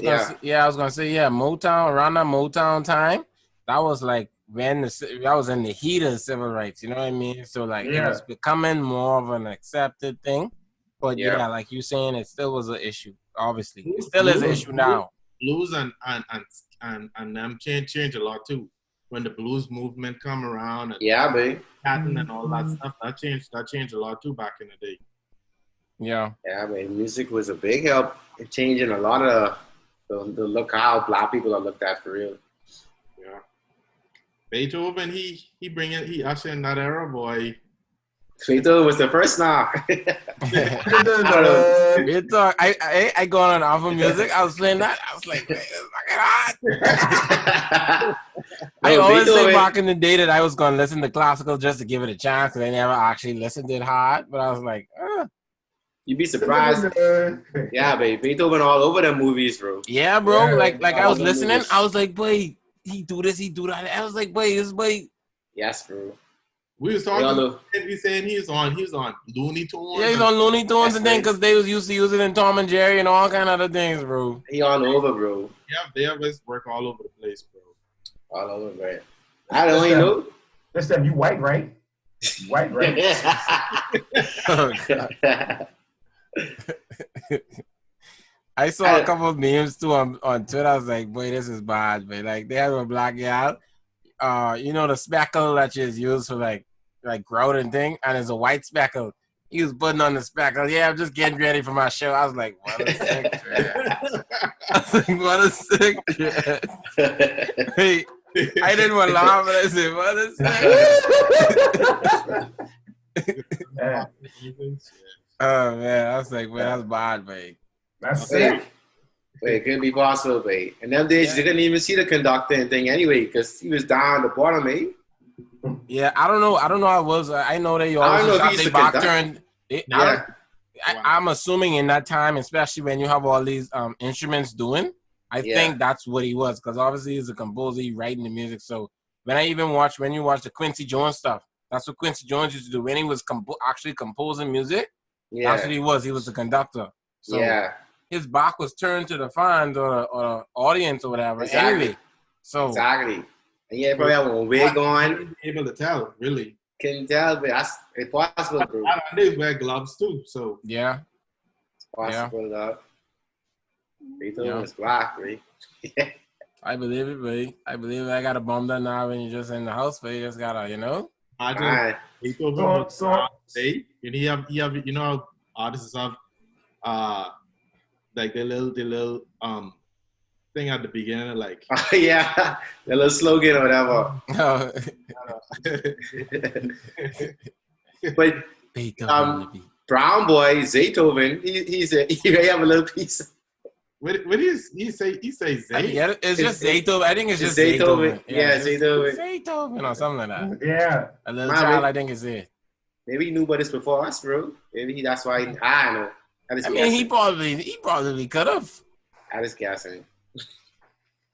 was gonna say Motown, around that Motown time, that was like when that was in the heat of civil rights, you know what I mean? So like it was becoming more of an accepted thing. But like you saying, it still was an issue. Obviously, it still is an issue now. Blues and them change a lot too. When the blues movement come around, and babe, Patton and all that stuff, that changed a lot too back in the day. Yeah, man. Music was a big help in changing a lot of the look how black people are looked at for real. Yeah, Beethoven, he ushered in that era, boy. Beethoven was the first now. I go on Apple Music. I was playing that. I was like, man, it's fucking hot. I always say back in the day that I was going to listen to classical just to give it a chance, because I never actually listened to it hard. But I was like, You'd be surprised. Yeah, babe. Beethoven all over them movies, bro. Yeah, bro. Like I was listening. Movies. I was like, boy, he do this, he do that. I was like, boy, this boy. Yes, bro. We was talking. We saying he was on Looney Tunes. Yeah, he's on Looney Tunes and then because they was used to use it in Tom and Jerry and all kind of other things, bro. He all over, bro. Yeah, they always work all over the place, bro. All over, right? I don't even know. Listen, you white, right? You white, right? Oh, God. I saw a couple of memes too on Twitter. I was like, boy, this is bad, man. Like they have a black gal. You know the speckle that is used for like grout and thing, and it's a white speckle. He was putting on the speckle. Yeah, I'm just getting ready for my show. I was like, what a sick dread. I was like, what a sick dread. Hey, I didn't want to laugh, but I said, what a sick Oh man, I was like, man, that's bad, babe. That's sick. Wait, it couldn't be possible, babe. And them days you couldn't even see the conductor and thing anyway, because he was down the bottom, eh? Yeah, I don't know how it was. I know they always shot their back turn. I'm assuming in that time, especially when you have all these instruments doing, I think that's what he was, because obviously he's a composer, he's writing the music. So when you watch the Quincy Jones stuff, that's what Quincy Jones used to do. When he was actually composing music, that's what he was. He was the conductor. So his back was turned to the fans or the audience or whatever. Exactly. Anyway, so exactly. And yeah, probably have a wig on. Able to tell, really. Couldn't tell, but that's impossible, bro. They wear gloves too, so yeah. It's possible, dog. Beethoven is black, right? I believe it, babe. I believe I got a bomb that now when you're just in the house, but you just gotta, Imagine Beethoven was So and he have how artists have like the little thing at the beginning, like yeah, the little slogan or whatever. Oh. But Beethoven. Brown boy Beethoven, he have a little piece. what do you say? He says Zay? Yeah, it's just Beethoven. I think it's just Beethoven. Beethoven. Yeah, Beethoven. Beethoven or something like that. yeah. A little child, I think, is it. Maybe he knew about this before us, bro. Maybe that's why I don't know. I mean, he probably could have. I just guessing.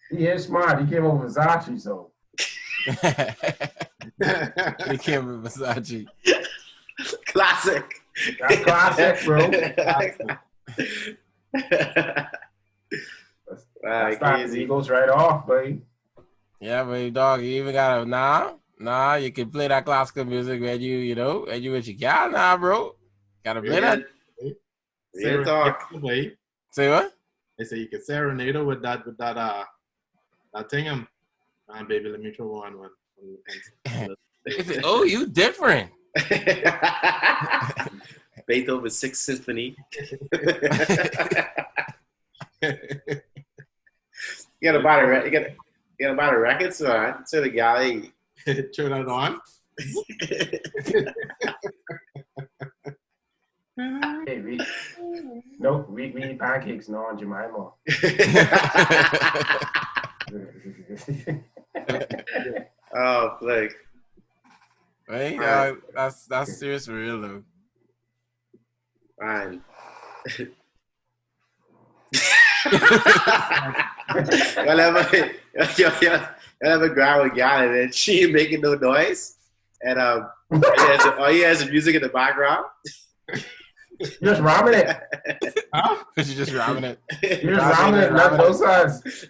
He is smart. He came over Versace, so. He came with Versace. Classic. That's classic, bro. Crazy. He goes right off, buddy. Yeah, but dog, you even gotta nah. You can play that classical music when you with your gal now, bro. Gotta play that. Real talk. Say what? They say you can serenade her with that thing. Baby, let me throw one. Oh, you different. Beethoven's Sixth Symphony. You gotta buy the records, man. To the guy. Turn that on. Hey, we eat pancakes now on Jemima. Oh, like. Right? That's serious for real though. Fine. Y'all ever grab a gal and then she ain't making no noise, and all he has is music in the background. Just ramming it. Huh? You're just ramming it. You're just ramming it, not both sides.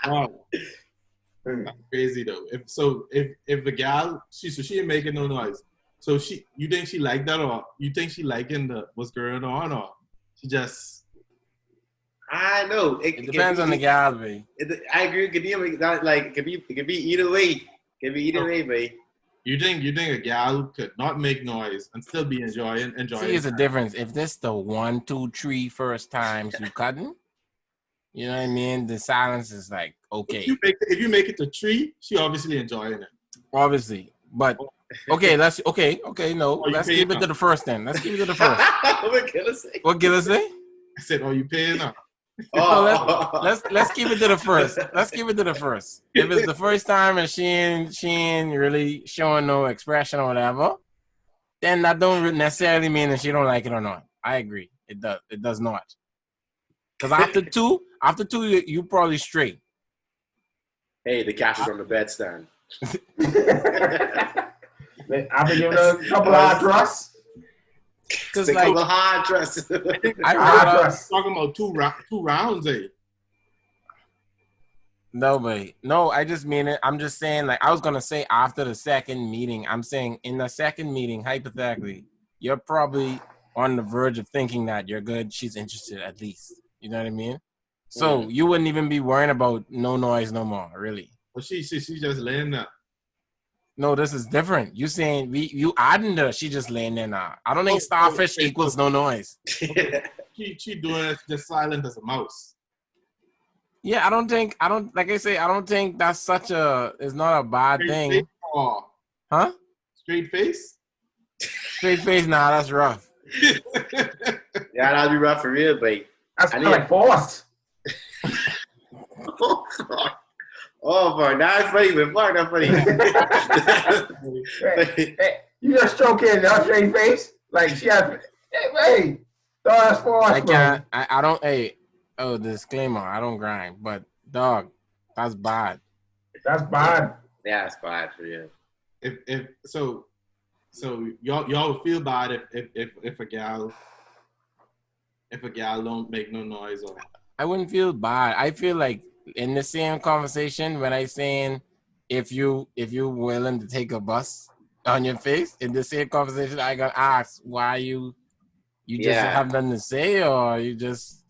Wow. That's crazy though. If the gal she ain't making no noise, so you think she like that, or you think she liking what's going on, or she just? I know. It depends on the gal, babe. I agree. It could be either way. It could be either way, babe. You think a gal could not make noise and still be enjoying? See, there's a difference. If this the 1, 2, 3 first times you cutting, you know what I mean? The silence is like okay. If you make it to 3, she obviously enjoying it. Obviously, but okay. Let's keep it to the first then. Let's keep it to the first. What Gillis say? I said, "Oh, you paying up?" Let's keep it to the first. Let's keep it to the first. If it's the first time and she ain't really showing no expression or whatever, then that don't necessarily mean that she don't like it or not. I agree. It does not. Because after two, you probably straight. Hey, the couch is on the bedstand. I've been giving her a couple of thrusts. Because like hard trust. Talking about two rounds, eh? No, I just mean it. I'm just saying, like I was gonna say after the second meeting. I'm saying in the second meeting, hypothetically, you're probably on the verge of thinking that you're good. She's interested at least. You know what I mean? So you wouldn't even be worrying about no noise no more, really. Well, she just laying there. No, this is different. You saying you adding her, she just laying there now. I don't think starfish equals no noise. She doing it just silent as a mouse. Yeah, I don't think that's it's not a bad thing. Face huh? Straight face? Straight face, nah, that's rough. Yeah, that'd be rough for real, but that's like forced. Oh, boy, that's funny, but fuck, that's funny. Hey, you just stroking her straight face? Like, she has, hey, that's forced, I don't, disclaimer, I don't grind, but, dog, that's bad. That's bad. Yeah, it's bad for you. So y'all would feel bad if a gal don't make no noise, or I wouldn't feel bad. I feel like in the same conversation when I saying if you willing to take a bus on your face, in the same conversation I got asked why you just have nothing to say, or you just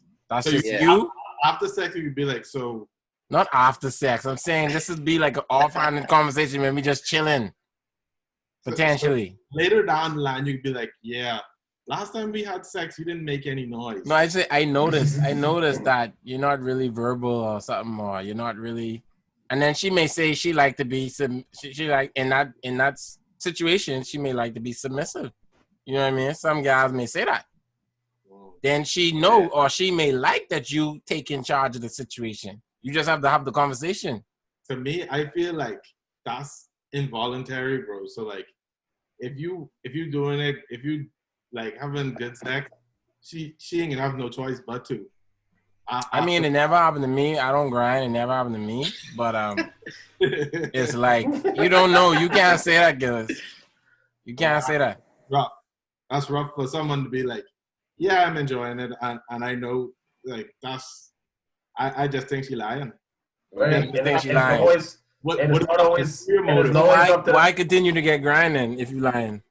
you. After sex you'd be like, so Not after sex. I'm saying this would be like an offhand conversation when we just chilling. Potentially. So later down the line, you could be like, yeah, last time we had sex, you didn't make any noise. No, I say I noticed that you're not really verbal or something, or you're not really. And then she may say she like to be she like in that situation she may like to be submissive. You know what I mean? Some guys may say that. Then she know or she may like that you take in charge of the situation. You just have to have the conversation. To me, I feel like that's involuntary, bro. So like, if you doing it, if you like having good sex, she ain't gonna have no choice but to. I mean, it never happened to me. I don't grind. It never happened to me. But it's like you don't know. You can't say that, Gillis. You can't say that. Rough. That's rough for someone to be like, yeah, I'm enjoying it, and I know like that's. I just think she lying. Right. I think she lying. Why continue to get grinding if you lying?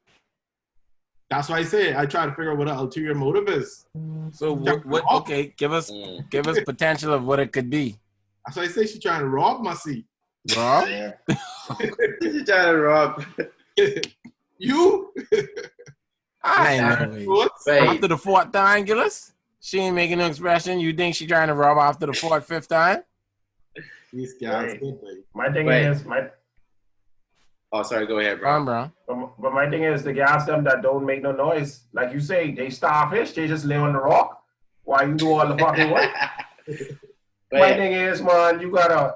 That's why I say I try to figure out what the ulterior motive is. So what? Okay, give us potential of what it could be. That's why I say she's trying to rob my seat. Rob? She's trying to rob. You? I know. After the fourth time, Gillis, she ain't making no expression. You think she trying to rob after the fourth, fifth time? These guys. My thing is Oh, sorry. Go ahead, bro. But my thing is the guys them that don't make no noise. Like you say, they starfish. They just lay on the rock while you do all the fucking work. My thing is, man, you gotta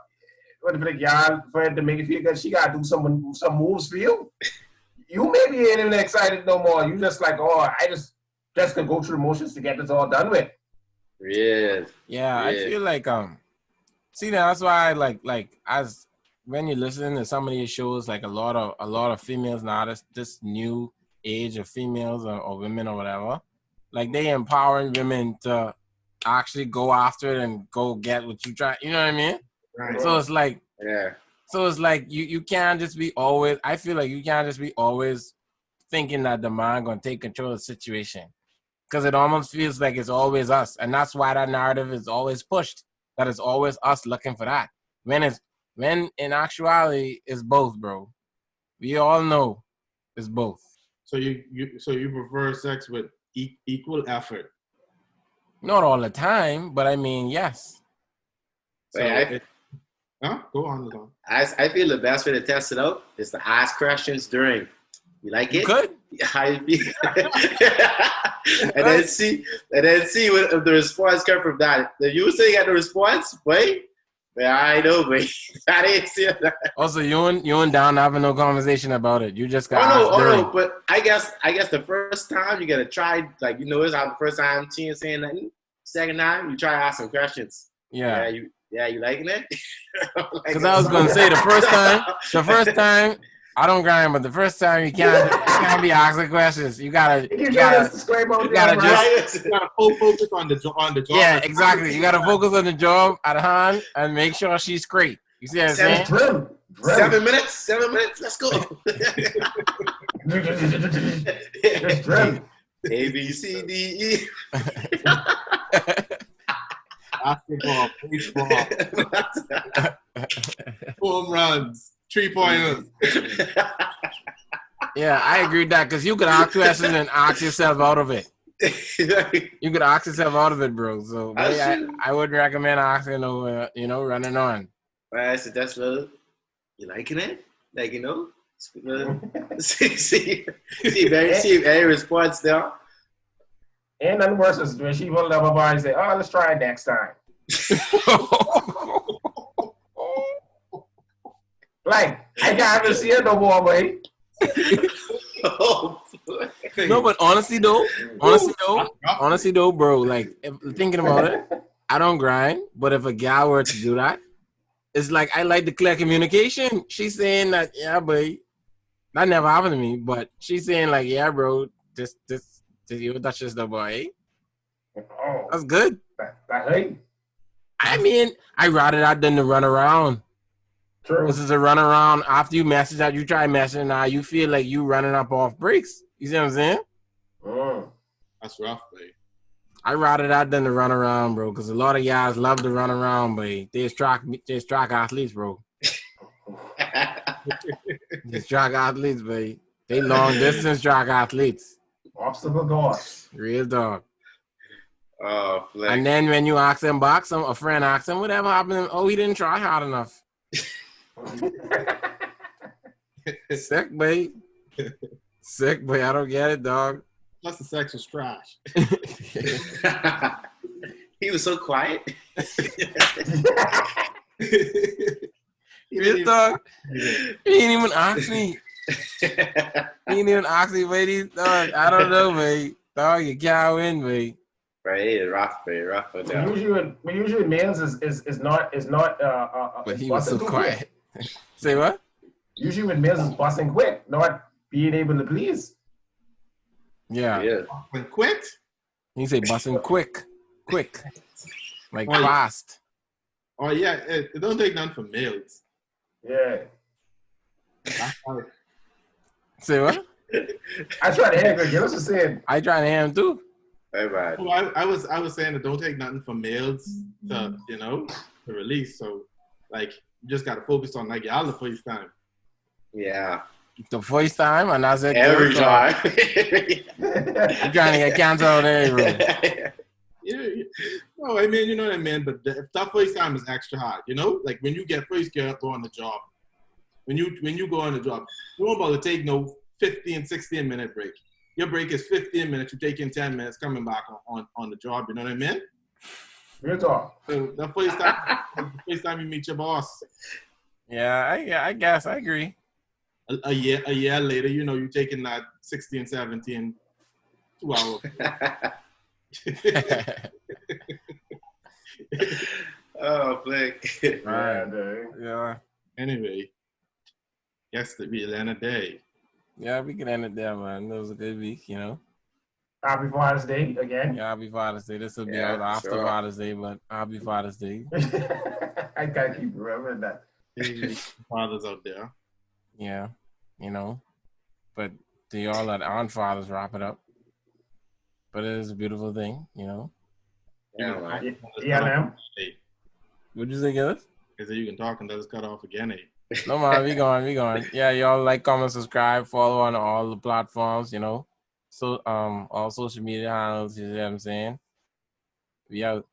for the girl for it to make it feel good. She gotta do some moves for you. You maybe ain't even excited no more. You just like, oh, I just can go through the motions to get this all done with. Yeah. I feel like see, that's why I like as when you listen to some of these shows, like a lot of females now, this new age of females or women or whatever, like they empowering women to actually go after it and go get what you try. You know what I mean? Right. So it's like, So it's like you can't just be always. I feel like you can't just be always thinking that the man gonna take control of the situation, because it almost feels like it's always us, and that's why that narrative is always pushed. That it's always us looking for that. When in actuality it's both, bro. We all know it's both. So you prefer sex with equal effort? Not all the time, but I mean, yes. Go on. I feel the best way to test it out is to ask questions during. You like it? Good. How you feel? and then see what if the response come from that. If you say you got the response, wait. I know, but I didn't see that. Also, you and down having no conversation about it. You just got. No. But I guess the first time you gotta try, like it's not the first time she ain't saying nothing. Second time you try to ask some questions. Yeah. You liking it? Because I was gonna say the first time I don't grind, but the first time you can't be asking questions. You gotta just full focus on the job. Yeah, exactly. You gotta focus on the job at hand and make sure she's great. You see what I'm saying? 7 minutes. 7 minutes. Let's go. A B C D E. Basketball, baseball, home runs, 3-pointers. Yeah, I agree with that, because you could ask questions and ask yourself out of it. You could ask yourself out of it, bro. So I wouldn't recommend asking running on. Right, so that's you liking it? Like, see very response there. And then worse is when she will never buy and say, oh, let's try it next time. Like, I can't even see it no more, boy. No, but honestly though, bro, like thinking about it, I don't grind, but if a gal were to do that, it's like I like the clear communication. She's saying that, yeah, boy, that never happened to me, but she's saying like, yeah, bro, this that's just the boy. Oh, that's good. I mean, I rather that than to run around. True. This is a run around after you message that you try messaging now. You feel like you running up off breaks. You see what I'm saying? That's rough, babe. I rather that than to run around, bro. Because a lot of guys love to run around, but they're track athletes, bro. They're track athletes, but they long distance track athletes. Obstacle course. Real dog. Oh, flick. And then when you ask them box, a friend asks him, whatever happened? Oh, he didn't try hard enough. Sick, babe. Sick, but I don't get it, dog. Plus the sex was trash. He was so quiet. Real dog. He didn't even ask me. He didn't even ask me, baby. Dog, I don't know, babe. Dog, you can't win, babe. Right, rough, very rough. Usually males is not but he was so quiet. Say what? Usually when males is busting quick, not being able to please. Yeah. When quit? You say busting quick, like fast. Oh yeah, it don't take none from males. Yeah. Say what? I try to hear good. Give us a saying. I try to hear him too. Very bad. Well, I was saying that don't take nothing from males to to release. So like you just gotta focus on like y'all the first time. Yeah. The first time, and that's it. Every time. You're trying to get canceled there, Yeah. No, I mean, you know what I mean? But that first time is extra hard, Like when you first go on the job. When you go on the job, you won't about to take no 15, 16 minute break. Your break is 15 minutes, you take in 10 minutes, coming back on the job, you know what I mean? Real talk. So the first time you meet your boss. Yeah, I guess I agree. A year later, you're taking that 16, 17, 2 hours. Oh, Blake. Right. Yeah. Anyway, guess that we'll end a day. Yeah, we can end it there, man. It was a good week, Happy Father's Day again. Yeah, happy Father's Day. This will be out after Father's Day, but happy Father's Day. I can't keep remembering that. Fathers out there. Yeah, but to y'all that aren't fathers, wrap it up. But it is a beautiful thing, Yeah, man. Yeah, ma'am. What'd you say, Gillis? I said you can talk until it's cut off again, No, man, we going. Yeah, y'all like, comment, subscribe, follow on all the platforms, So, all social media handles, you know what I'm saying? We out.